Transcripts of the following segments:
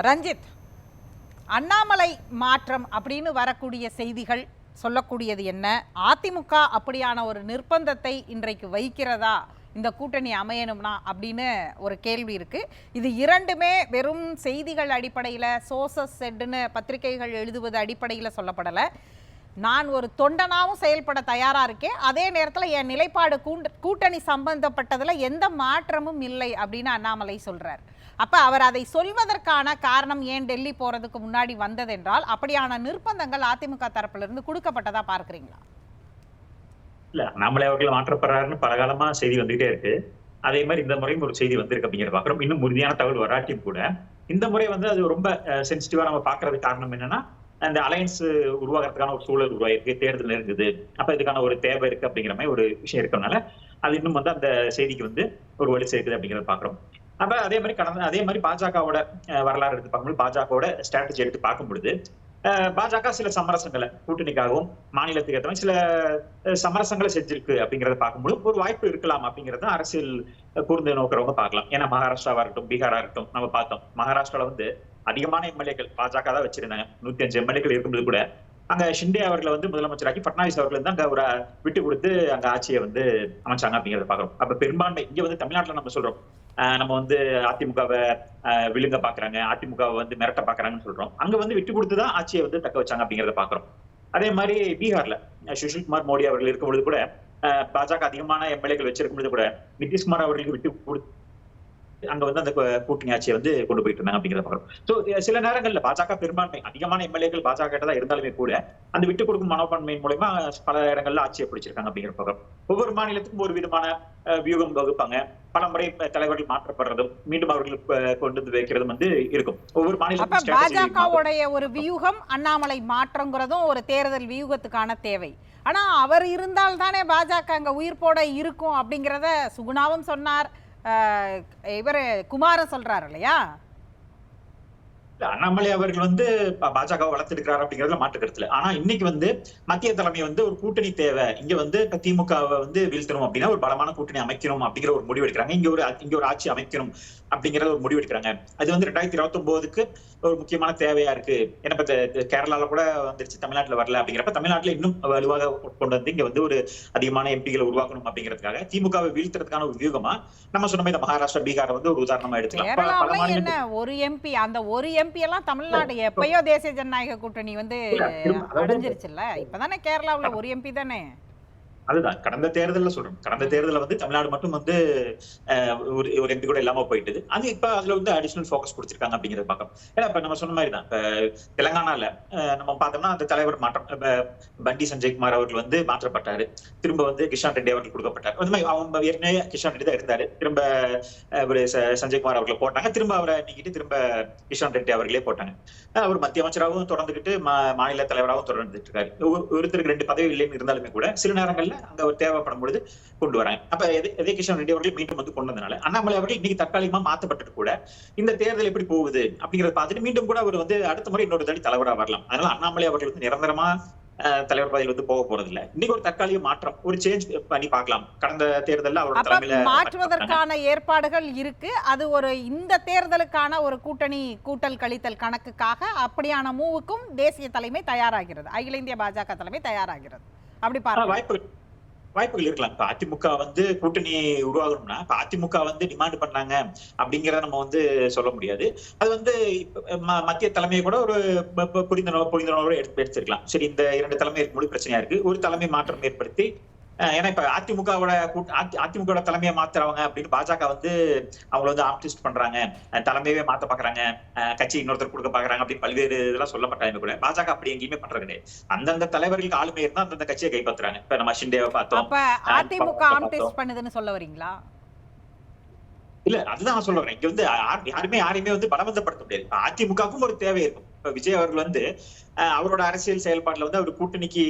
ரஞ்சித், அண்ணாமலை மாற்றம் அப்படின்னு வரக்கூடிய செய்திகள் சொல்லக்கூடியது என்ன? அதிமுக அப்படியான ஒரு நிர்பந்தத்தை இன்றைக்கு வைக்கிறதா இந்த கூட்டணி அமையணும்னா அப்படின்னு ஒரு கேள்வி இருக்கு. இது இரண்டுமே வெறும் செய்திகள் அடிப்படையில், சோர்சஸ் செட்னு பத்திரிகைகள் எழுதுவது அடிப்படையில் சொல்லப்படலை. நான் ஒரு தொண்டனாகவும் செயல்பட தயாராக இருக்கேன், அதே நேரத்தில் என் நிலைப்பாடு கூட்டணி சம்பந்தப்பட்டதில் எந்த மாற்றமும் இல்லை அப்படின்னு அண்ணாமலை சொல்றார். அப்ப அவர் அதை சொல்வதற்கான காரணம் ஏன் டெல்லி போறதுக்கு முன்னாடி வந்ததென்றால் அப்படியான நிர்பந்தங்கள் அதிமுக தரப்பிலிருந்து கொடுக்கப்பட்டதா பார்க்கிறீங்களா? இல்ல, அண்ணாமலை அவர்கள் மாற்றப்படுறாருன்னு பல காலமா செய்தி வந்துகிட்டே இருக்கு. அதே மாதிரி இந்த முறையும் ஒரு செய்தி வந்திருக்கு அப்படிங்கிறத பாக்குறோம். இன்னும் உறுதியான தகவல் வராட்டியும் கூட இந்த முறை அது ரொம்ப சென்சிட்டிவா நம்ம பாக்குறதுக்கு காரணம் என்னன்னா, அந்த அலையன்ஸ் உருவாகிறதுக்கான ஒரு சூழல் உருவாயிருக்கு, தேர்தல் இருக்குது, அப்ப இதுக்கான ஒரு தேவை இருக்கு அப்படிங்கிற மாதிரி ஒரு விஷயம் இருக்கனால அது இன்னும் அந்த செய்திக்கு ஒரு வலி சேர்க்குது அப்படிங்கிறத பாக்குறோம். அப்ப அதே மாதிரி பாஜகவோட வரலாறு எடுத்து பார்க்கும்போது, பாஜகவோட ஸ்ட்ராட்டஜி எடுத்து பார்க்கும் பொழுது, பாஜக சில சமரசங்களை கூட்டணிக்காகவும் மாநிலத்துக்கு ஏற்ற சில சமரசங்களை செஞ்சிருக்கு அப்படிங்கறத பார்க்கும்போது ஒரு வாய்ப்பு இருக்கலாம் அப்படிங்கறத அரசியல் கூர்ந்து நோக்கிறவங்க பார்க்கலாம். ஏன்னா மகாராஷ்டிராவா இருக்கட்டும், பீகாரா இருக்கட்டும், நம்ம பார்த்தோம் மகாராஷ்டிரால அதிகமான எம்எல்ஏக்கள் பாஜக தான் வச்சிருந்தாங்க. 105 எம்எல்ஏக்கள் இருக்கும்போது கூட அங்க ஷிண்டே அவர்களை முதலமைச்சராக்கி பட்னாவிஸ் அவர்கள் அங்க ஒரு விட்டு கொடுத்து அங்க ஆட்சியை அமைச்சாங்க அப்படிங்கறத பாக்குறோம். அப்ப பெரும்பான்மை இங்க தமிழ்நாட்டுல நம்ம சொல்றோம், நம்ம அதிமுகவை விழுங்க பாக்குறாங்க, அதிமுகவை மிரட்ட பாக்குறாங்கன்னு சொல்றோம். அங்க விட்டு கொடுத்துதான் ஆட்சியை தக்க வச்சாங்க அப்படிங்கறத பாக்குறோம். அதே மாதிரி பீகார்ல சுஷில்குமார் மோடி அவர்கள் இருக்கும் பொழுது கூட பாஜக அதிகமான எம்எல்ஏக்கள் வச்சிருக்கும் பொழுது கூட நிதிஷ்குமார் அவர்களுக்கு விட்டு கொடுத்து அங்க அந்த கூட்டணி ஆட்சியை கொண்டு போயிட்டு இருந்தாங்க அப்படிங்கிறத பாக்குறோம். சோ சில நேரங்கள்ல பாஜக பெரும்பான்மை அதிகமான எம்எல்ஏக்கள் பாஜக தான் இருந்தாலுமே கூட அந்த விட்டு கொடுக்கும் மனோபான்மையின் மூலமா பல இடங்கள்ல ஆட்சியை பிடிச்சிருக்காங்க அப்படிங்கிற பாக்குறோம். ஒவ்வொரு மாநிலத்துக்கும் ஒரு விதமான வியூகம் வகுப்பாங்க. பல முறை தலைவர்கள் மாற்றப்படுறதும் மீண்டும் அவர்கள் கொண்டு வைக்கிறதும் இருக்கும். ஒவ்வொரு மாநிலத்துக்கும் பாஜகவுடைய ஒரு வியூகம் அண்ணாமலை மாற்றங்கிறதும் ஒரு தேர்தல் வியூகத்துக்கான தேவை. ஆனா அவர் இருந்தால் தானே பாஜக அங்க உயிர் போட இருக்கும் அப்படிங்கிறத சுகுணாவும் சொன்னார், இவர் குமார சொல்றாரு இல்லையா? அண்ணாமலை அவர்கள் பாஜக வளர்த்திருக்கிறார் அப்படிங்கறதுல மாற்று கருத்துல. ஆனா இன்னைக்கு மத்திய தலைமை ஒரு கூட்டணி தேவை, இங்க திமுகவை வீழ்த்தணும் அப்படின்னா ஒரு பலமான கூட்டணி அமைக்கணும் அப்படிங்கிற ஒரு முடிவு எடுக்கிறாங்க. இங்க ஒரு ஆட்சி அமைக்கணும் அப்படிங்கறத ஒரு முடிவு எடுக்கிறாங்க. அது 2029க்கு ஒரு முக்கியமான தேவையா இருக்கு. ஏன்னா கேரளால கூட வந்துருச்சு, தமிழ்நாட்டுல வரல அப்படிங்கிறப்ப தமிழ்நாட்டுல இன்னும் வலுவாக கொண்டு இங்க ஒரு அதிகமான எம்பிகளை உருவாக்கணும் அப்படிங்கிறதுக்காக திமுகவை வீழ்த்துறதுக்கான ஒரு வியூகமா நம்ம சொன்ன மாதிரி மகாராஷ்டிரா, பீகாரை ஒரு உதாரணமா எடுத்துக்கலாம். ஒரு எம்பி, அந்த ஒரு எம்பி எல்லாம் தமிழ்நாடு எப்பயோ தேசிய ஜனநாயக கூட்டணி அடைஞ்சிருச்சுல்ல. இப்பதானே கேரளாவுல ஒரு எம்பி தானே. அதுதான் கடந்த தேர்தலில் சொல்றோம். கடந்த தேர்தலில் தமிழ்நாடு மட்டும் ஒரு எம்பி கூட இல்லாம போயிட்டு அது இப்ப அதுல அடிஷனல் போக்கஸ் கொடுத்திருக்காங்க அப்படிங்கறத பார்க்கணும். ஏன்னா இப்ப நம்ம சொன்ன மாதிரி தான் இப்ப தெலங்கானால நம்ம பார்த்தோம்னா அந்த தலைவர் மாற்றம், பண்டி சஞ்சய்குமார் அவர்கள் மாற்றப்பட்டாரு. திரும்ப கிஷான் ரெட்டி அவர்கள் கொடுக்கப்பட்டார். அந்த மாதிரி அவங்க ஏற்கனவே கிஷான் ரெட்டி தான் இருந்தாரு, திரும்ப சஞ்சய்குமார் அவர்களை போட்டாங்க. திரும்ப அவரை நீக்கிட்டு திரும்ப கிஷான் ரெட்டி அவர்களே போட்டாங்க. அவர் மத்திய அமைச்சராகவும் தொடர்ந்துகிட்டு மாநில தலைவராகவும் தொடர்ந்துட்டு இருக்காரு. ஒருத்தருக்கு 2 பதவி இல்லைன்னு இருந்தாலுமே கூட சில நேரங்கள்ல அங்க ஒரு தேவைப்படும் பொழுது கொண்டு வராங்க. அப்ப எதே கிஷன் ரெட்டி அவர்கள் மீண்டும் கொண்டு வந்தனால அண்ணாமலை அவர்கள் இன்னைக்கு தற்காலிகமா மாற்றப்பட்டு கூட இந்த தேர்தல் எப்படி போகுது அப்படிங்கறத பார்த்துட்டு மீண்டும் கூட அவர் அடுத்த முறை இன்னொரு தனி தலைவரா வரலாம். அதனால அண்ணாமலை அவர்கள் நிரந்தரமா தலைவர் பதவியில் போக போறது இல்ல. இன்னைக்கு ஒரு தற்காலிக மாற்றம், ஒரு சேஞ்ச் பண்ணி பார்க்கலாம். கடந்த தேர்தலில் அவரோட தலைமையில மாற்றுவதற்கான ஏற்பாடுகள் இருக்கு. அது ஒரு இந்த தேர்தலுக்கான ஒரு கூட்டணி கூட்டல் கழித்தல் கணக்குக்காக அப்படியான மூவுக்கும் தேசிய தலைமை தயாராகிறது, அகில இந்திய பாஜக தலைமை தயாராகிறது. அப்படி பாருங்க, வாய்ப்புகள் இருக்கலாம். இப்ப அதிமுக கூட்டணி உருவாகணும்னா இப்ப அதிமுக டிமாண்ட் பண்ணாங்க அப்படிங்கறத நம்ம சொல்ல முடியாது. அது மத்திய தலைமையை கூட ஒரு புரிந்துணர்வோட எடுத்திருக்கலாம். சரி, இந்த 2 தலைமை இருக்கும்போது பிரச்சனையா இருக்கு, ஒரு தலைமை மாற்றம் ஏற்படுத்தி. ஏன்னா இப்ப அதிமுக தலைமையை மாத்துறவங்க அப்படின்னு பாஜக அவங்களை ஆப்டிஸ்ட் பண்றாங்க, தலைமையவே மாத்த பாக்குறாங்க, கட்சி இன்னொருத்தர் கொடுக்க பாக்குறாங்க அப்படின்னு பல்வேறு இதெல்லாம் சொல்லப்பட்டாங்க. கூட பாஜக அப்படி எங்கேயுமே பண்றது கிடையாது. அந்தந்த தலைவர்களுக்கு ஆளுமை இருந்தா அந்தந்த கட்சியை கைப்பற்றுறாங்க. இப்ப நம்ம ஷிண்டேவை பார்த்தோம். அதிமுக ஆப்டிஸ்ட் பண்ணுதுன்னு சொல்ல வரீங்களா? இல்ல, அதுதான் நான் சொல்ல வரேன். இங்க யாரையுமே பலவந்தப்படுத்த முடியாது. அதிமுகவுக்கும் ஒரு தேவை இருக்கும். இப்ப விஜய் அவர்கள் அவரோட அரசியல் செயல்பாடுல அவர் கூட்டணிக்கு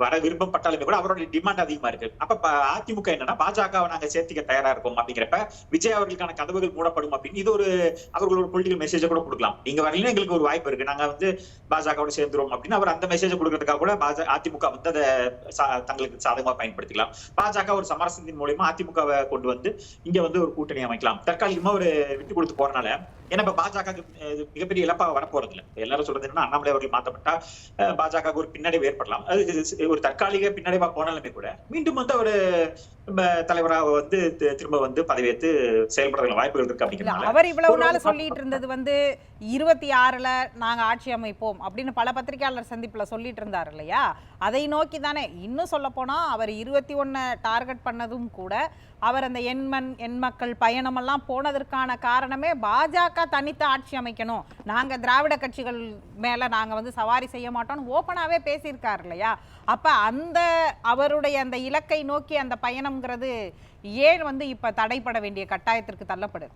வர விருப்பப்பட்டாலுமே கூட அவரோட டிமாண்ட் அதிகமா இருக்கு. அப்ப அதிமுக என்னன்னா பாஜகவை நாங்க சேர்த்திக்க தயாரா இருக்கோம் அப்படிங்கிறப்ப விஜய் அவர்களுக்கான கதவுகள் மூடப்படும் அப்படின்னு இது அவர்களோட பொலிட்டிக்கல் மெசேஜ் கூட கொடுக்கலாம். நீங்க வரலன்னா எங்களுக்கு ஒரு வாய்ப்பு இருக்கு, நாங்க பாஜகவோட சேர்ந்துருவோம் அப்படின்னு அவர் அந்த மெசேஜ் கொடுக்கறதுக்காக கூட அதிமுக அதை தங்களுக்கு சாதகமா பயன்படுத்திக்கலாம். பாஜக ஒரு சமரசத்தின் மூலமா அதிமுகவை கொண்டு இங்க ஒரு கூட்டணி அமைக்கலாம். தற்காலிகமா ஒரு விட்டு கொடுத்து போறனால ஏன்னா இப்ப பாஜக மிகப்பெரிய இழப்பா வரப்போறது இல்லை. எல்லாரும் சொல்றது என்னன்னா அண்ணாமலை அவர்கள் மாற்றப்பட்டா பாஜக ஒரு பின்னடைவு ஏற்படலாம். அது ஒரு தற்காலிக பின்னடைவா போனாலுமே கூட மீண்டும் வந்து அவரு தலைவராக வந்து திரும்ப வந்து பதவியேற்று செயல்படுறதுல வாய்ப்புகள் இருக்கு அப்படிங்கிறதுனால அவர் இவ்வளவு நாள் சொல்லிட்டு இருந்தது வந்து 26ல நாங்க ஆட்சி அமைப்போம் அப்படின்னு பல பத்திரிகையாளர் சந்திப்புல சொல்லிட்டு இருந்தாரு இல்லையா? அதை நோக்கி தானே. இன்னும் சொல்ல போனா அவர் 21 டார்கெட் பண்ணதும் கூட அவர் அந்த எண் மக்கள் பயணம் எல்லாம் போனதற்கான காரணமே பாஜக தனித்து ஆட்சி அமைக்கணும், நாங்க திராவிட கட்சிகள் மேல நாங்க வந்து சவாரி செய்ய மாட்டோம்னு ஓப்பனாவே பேசியிருக்காரு இல்லையா? அப்ப அந்த அவருடைய அந்த இலக்கை நோக்கி அந்த பயணம்ங்கிறது ஏன் வந்து இப்ப தடைப்பட வேண்டிய கட்டாயத்திற்கு தள்ளப்படுது?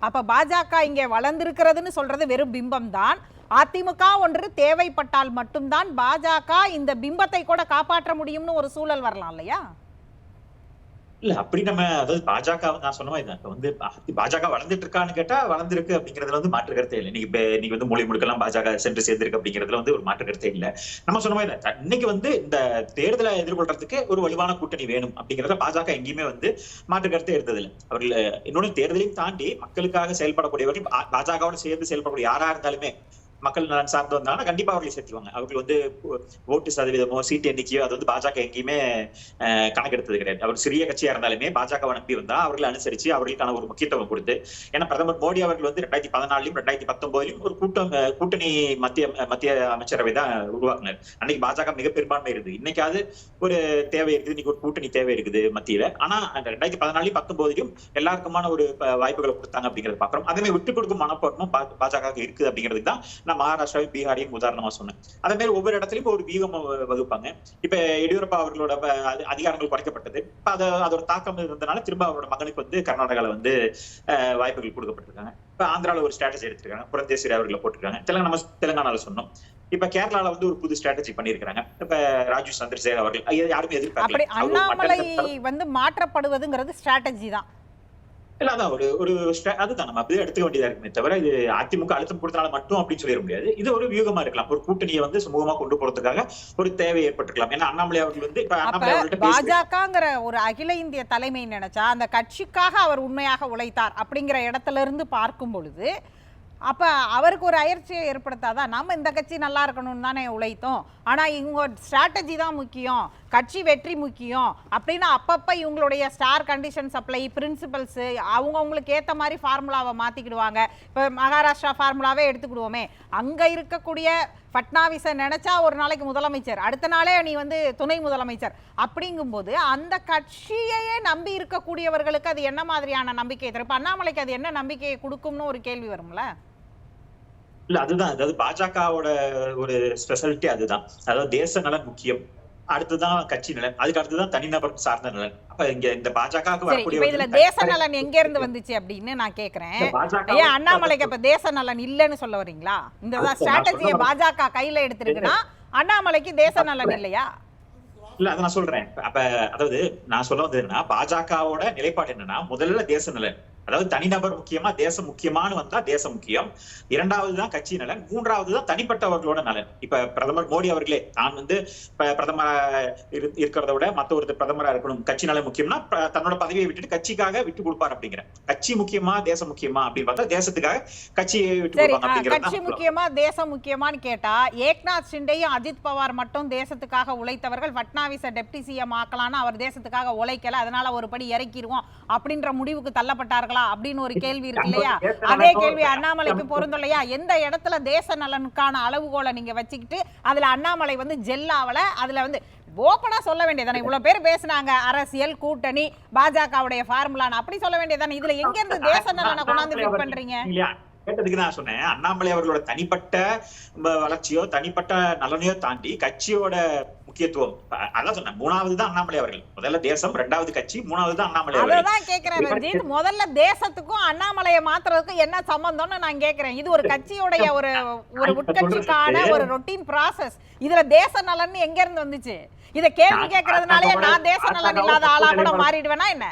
அப்ப பாஜக இங்கே வளர்ந்திருக்கிறதுன்னு சொல்றது வெறும் பிம்பம் தான். அதிமுக ஒன்று தேவைப்பட்டால் மட்டும்தான் பாஜக இந்த பிம்பத்தை கூட காப்பாற்ற முடியும்னு ஒரு சூழல் வரலாம் இல்லையா? இல்ல அப்படி நம்ம அதாவது பாஜக நான் சொன்ன மாதிரி தான் வந்து பாஜக வளர்ந்துட்டு இருக்கான்னு கேட்டா வளர்ந்துருக்கு அப்படிங்கறதுல வந்து மாற்று கருத்தே இல்லை. இன்னைக்கு வந்து மூலை முடுக்கெல்லாம் பாஜக சென்று சேர்ந்திருக்கு அப்படிங்கிறதுல வந்து ஒரு மாற்று கருத்தே இல்லை. நம்ம சொன்ன மாதிரி தான் இன்னைக்கு வந்து இந்த தேர்தலை எதிர்கொள்றதுக்கு ஒரு வலுவான கூட்டணி வேணும் அப்படிங்கறத பாஜக எங்கேயுமே வந்து மாற்று கருத்தே எடுத்தது இல்லை. அவர்கள் இன்னொன்னு தேர்தலையும் தாண்டி மக்களுக்காக செயல்படக்கூடியவர்கள் பாஜகவோட சேர்ந்து செயல்படக்கூடிய யாரா இருந்தாலுமே மக்கள் நலன் சார்ந்து வந்தாங்கன்னா கண்டிப்பா அவர்களை சேர்த்துவாங்க. அவர்கள் வந்து ஓட்டு சதவீதமோ சீட்டு எண்ணிக்கையோ அது வந்து பாஜக எங்கேயுமே கணக்கெடுத்தது கிடையாது. அவர் சிறிய கட்சியா இருந்தாலுமே பாஜக நம்பி வந்தா அவர்களை அனுசரிச்சு அவர்களுக்கான ஒரு முக்கியத்துவம் கொடுத்து, ஏன்னா பிரதமர் மோடி அவர்கள் வந்து 2014 2019 ஒரு கூட்டணி மத்திய அமைச்சரவை தான் உருவாக்குனார். அன்னைக்கு பாஜக மிக பெரும்பான்மை இருக்குது. இன்னைக்காவது ஒரு தேவை இருக்குது, இன்னைக்கு ஒரு கூட்டணி தேவை இருக்குது மத்தியில. ஆனா அந்த 2014 19 எல்லாருக்குமான ஒரு வாய்ப்புகளை கொடுத்தாங்க அப்படிங்கறத பாக்குறோம். அதே விட்டுக் கொடுக்கும் மனப்போர்மும் பாஜக இருக்குது அப்படிங்கிறதுக்கு தான் நான் மகாராஷ்டிராவையும் பீகாரையும் உதாரணமா சொன்னேன். அதே மாதிரி ஒவ்வொரு இடத்துலயும் ஒரு வியூகம் வகுப்பாங்க. இப்ப எடியூரப்பா அவர்களோட அதிகாரங்கள் குறைக்கப்பட்டது. இப்ப அதோட தாக்கம் இருந்ததுனால திரும்ப அவரோட மகனுக்கு வந்து கர்நாடகால வந்து வாய்ப்புகள் கொடுக்கப்பட்டிருக்காங்க. இப்ப ஆந்திரால ஒரு ஸ்ட்ராட்டஜி எடுத்திருக்காங்க, புரந்தேஸ்வரி அவர்களை போட்டிருக்காங்க. தெலுங்கானால சொன்னோம். இப்ப கேரளால வந்து ஒரு புது ஸ்ட்ராட்டஜி பண்ணிருக்காங்க. இப்ப ராஜீவ் சந்திரசேகர் அவர்கள் யாருமே எதிர்பார்க்கல. அண்ணாமலை வந்து மாற்றப்படுவதுங்கிறது ஸ்ட்ராட்டஜி தான். இல்ல அதான் ஒரு அதுதான் நம்ம அப்படியே எடுத்துக்க வேண்டியதா இருக்குமே தவிர இது அதிமுக அழுத்தம் கொடுத்தனால மட்டும் அப்படின்னு சொல்லிட முடியாது. இது ஒரு வியூகமா இருக்கலாம். ஒரு கூட்டணியை வந்து சுமூகமா கொண்டு போறதுக்காக ஒரு தேவை ஏற்பட்டிருக்கலாம். ஏன்னா அண்ணாமலை அவர்கள் வந்து இப்ப பாஜகங்கிற ஒரு அகில இந்திய தலைமை நினைச்சா அந்த கட்சிக்காக அவர் உண்மையாக உழைத்தார் அப்படிங்கிற இடத்துல இருந்து பார்க்கும் பொழுது அப்ப அவருக்கு ஒரு அயற்சியை ஏற்படுத்தாதான். நம்ம இந்த கட்சி நல்லா இருக்கணும்னு தானே உழைத்தோம், ஆனா இவங்க ஸ்ட்ராட்டஜி தான் முக்கியம், கட்சி வெற்றி முக்கியம் அப்படின்னு அப்பப்ப இவங்களுடைய ஸ்டார் கண்டிஷன் சப்ளை பிரின்சிபல்ஸ் அவங்களுக்கு ஏத்த மாதிரி ஃபார்முலாவை மாத்திக்கிடுவாங்க. இப்ப மகாராஷ்டிரா ஃபார்முலாவே எடுத்துக்கிடுவோமே, அங்க இருக்கக்கூடிய பட்னாவிஸை நினைச்சா ஒரு நாளைக்கு முதலமைச்சர், அடுத்த நாளே நீ வந்து துணை முதலமைச்சர். அப்படிங்கும்போது அந்த கட்சியையே நம்பி இருக்கக்கூடியவர்களுக்கு அது என்ன மாதிரியான நம்பிக்கை தரும்? இப்ப அண்ணாமலைக்கு அது என்ன நம்பிக்கையை கொடுக்கும்னு ஒரு கேள்வி வரும்ல. இல்ல அதுதான், அதாவது பாஜகவோட ஒரு ஸ்பெஷாலிட்டி அதுதான். அதாவது தேச நலன் முக்கியம், அடுத்துதான் கட்சி நலன், அதுக்கு அடுத்துதான் தனிநபர் சார்ந்த நலன். அப்ப இங்க இந்த பாஜகவுக்கு வரக்கூடிய இதுல தேச நலன் எங்க இருந்து வந்துச்சு அப்படின்னு நான் கேக்குறேன். ஏன் அண்ணாமலைக்கு அப்ப தேச நலன் இல்லன்னு சொல்ல வரீங்களா? இந்த ஸ்ட்ராட்டஜியை பாஜக கையில எடுத்திருக்குன்னா அண்ணாமலைக்கு தேச நலன் இல்லையா? இல்ல அதை நான் சொல்றேன். அப்ப அதாவது நான் சொல்ல வந்தது என்னன்னா, பாஜகவோட நிலைப்பாடு என்னன்னா முதல்ல தேச நலன், அதாவது தனிநபர் முக்கியமா தேசம் முக்கியமானு வந்தா தேசம் முக்கியம், இரண்டாவதுதான் கட்சி நலன், மூன்றாவதுதான் தனிப்பட்டவர்களோட நலன். இப்ப பிரதமர் மோடி அவர்களே தான் வந்து பிரதமரா இருக்கிறத விட மத்த ஒரு பிரதமரா இருக்கணும், கட்சி நலன் முக்கியம்னா தன்னோட பதவியை விட்டுட்டு கட்சிக்காக விட்டு கொடுப்பார் அப்படிங்கிற. கட்சி முக்கியமா தேசம் முக்கியமா அப்படின்னு பார்த்தா தேசத்துக்காக கட்சியை விட்டு கொடுப்பாங்க. கட்சி முக்கியமா தேசம் முக்கியமான்னு கேட்டா ஏக்நாத் ஷிண்டேயும் அஜித் பவார் மட்டும் தேசத்துக்காக உழைத்தவர்கள், பட்னாவிஸை டெப்டி சிஎம் ஆக்கலான்னு அவர் தேசத்துக்காக உழைக்கல, அதனால ஒரு படி இறக்கிடுவோம் அப்படின்ற முடிவுக்கு தள்ளப்பட்டார்களா அப்படின்னு ஒரு கேள்வி இருக்கு இல்லையா? அதே கேள்வி அண்ணாமலைக்கு பொருந்தும் இல்லையா? எந்த இடத்துல தேச நலனுக்கான அளவுகோலை நீங்க வச்சுக்கிட்டு அதுல அண்ணாமலை வந்து ஜெல்லாவல, அதுல வந்து ஓப்பனா சொல்ல வேண்டியதானே, இவ்வளவு பேர் பேசினாங்க அரசியல் கூட்டணி பாஜகவுடைய ஃபார்முலான்னு அப்படி சொல்ல வேண்டியதானே. இதுல எங்க இருந்து தேச நலனை கொண்டாந்து ஃபிட் பண்றீங்க? கேட்டதுக்கு நான் சொன்னேன், அண்ணாமலை அவர்களோட தனிப்பட்ட வளர்ச்சியோ தனிப்பட்ட நலனையோ தாண்டி கட்சியோட முக்கியத்துவம் அதான் சொன்னேன். மூணாவது தான் அண்ணாமலை அவர்கள், முதல்ல தேசம், இரண்டாவது கட்சி, மூணாவது தான் அண்ணாமலை அவர்கள். அதான் கேக்குறேன் ரஞ்சித், முதல்ல தேசத்துக்கும் அண்ணாமலையை மாத்துறதுக்கும் என்ன சம்பந்தம்னு நான் கேக்குறேன். இது ஒரு கட்சியோடைய ஒரு உட்கட்சிக்கான ஒரு ரொட்டீன் ப்ராசஸ். இதுல தேச நலன் எங்க இருந்து வந்துச்சு? இத கேள்வி கேட்கறதுனாலே நான் தேச நலன் இல்லாத ஆளா கூட மாறிடுவேனா என்ன?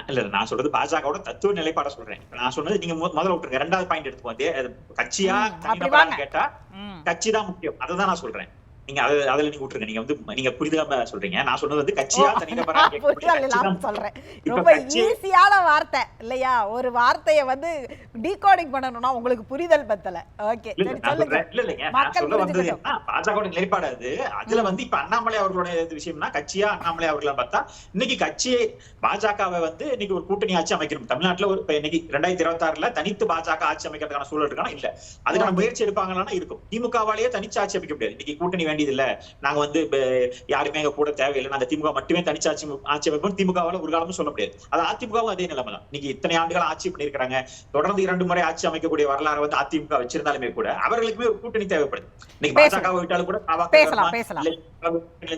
இல்ல நான் சொல்றது பாஜகவோட தத்துவ நிலைப்பாட சொல்றேன். நான் சொன்னது நீங்க முதல்ல விட்டுருங்க, ரெண்டாவது பாயிண்ட் எடுத்துக்கோ. கட்சியா கேட்டா கட்சி தான் முக்கியம், அதுதான் நான் சொல்றேன். நீங்க அதுல நீங்க விட்டுருங்க. நீங்க வந்து நீங்க புரிதலாம சொல்றீங்க. நான் சொன்னது வந்து கட்சியா தனிநபரா சொல்றேன். ரொம்ப ஈஸியான வார்த்தை இல்லையா? ஒரு வார்த்தையை வந்து டீகோடிங் பண்ணணும்னா உங்களுக்கு புரிதல் பத்தல. ஓகே சரி சொல்லுங்க. இல்லைங்க, நான் சொல்ல வந்தது என்ன, பாஜகவோட நிலைப்பாடு அது. அதுல வந்து இப்ப அண்ணாமலை அவர்களுடைய விஷயம்னா கட்சியா அண்ணாமலை அவர்களா பார்த்தா இன்னைக்கு கட்சியை பாஜகவை வந்து இன்னைக்கு ஒரு கூட்டணி ஆட்சி அமைக்கணும் தமிழ்நாட்டுல. ஒரு இன்னைக்கு 2026ல தனித்து பாஜக ஆட்சி அமைக்கிறதுக்கான சூழல் இருக்கானா? இல்ல. அதுக்கான முயற்சி எடுப்பாங்களான்னா இருக்கும். திமுகவாலேயே தனிச்சு ஆட்சி அமைக்க முடியாது. இன்னைக்கு கூட்டணி வேண்டியது இல்ல, நாங்க வந்து யாருமே எங்க கூட தேவையில்லை, நாங்க திமுக மட்டுமே தனிச்சு ஆட்சி அமைப்போம் திமுகவால ஒரு காலமும் சொல்ல முடியாது. அது அதிமுகவும் அதே நிலைமை தான். இன்னைக்கு இத்தனை ஆண்டுகள் ஆட்சி பண்ணிருக்காங்க, தொடர்ந்து 2 முறை ஆட்சி அமைக்கக்கூடிய வரலாறு வந்து அதிமுக வச்சிருந்தாலுமே கூட அவர்களுக்குமே ஒரு கூட்டணி தேவைப்படுது. இன்னைக்கு பாஜக விட்டாலும் கூட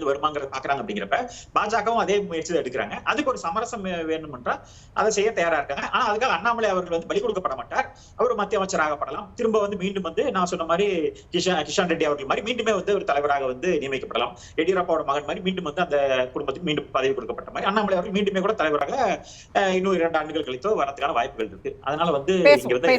வருமாங்கிறத பாக்குறாங்க. அப்படிங்கிறப்ப பாஜகவும் அதே முயற்சி எடுக்கிறாங்க. அதுக்கு ஒரு சமரசம் வேணும் என்றால் அதை செய்ய தயாரா இருக்காங்க. ஆனா அதுக்காக அண்ணாமலை அவர்கள் வந்து பலி கொடுக்கப்பட மாட்டார். அவர் மத்திய அமைச்சராகப்படலாம். திரும்ப வந்து மீண்டும் வந்து நான் சொன்ன மாதிரி கிஷான் ரெட்டி அவர்கள் மாதிரி மீண்டுமே வந்து ஒரு தலைவராக வந்து நியமிக்கப்படலாம். எடியூரப்பாவோட மகன் மாதிரி மீண்டும் வந்து அந்த குடும்பத்துக்கு மீண்டும் பதவி கொடுக்கப்பட்ட மாதிரி அண்ணாமலை அவர்கள் மீண்டுமே கூட தலைவராக இன்னும் 2 ஆண்டுகள் கழித்தோ வரதுக்கான வாய்ப்புகள் இருக்கு. அதனால வந்து இங்க வந்து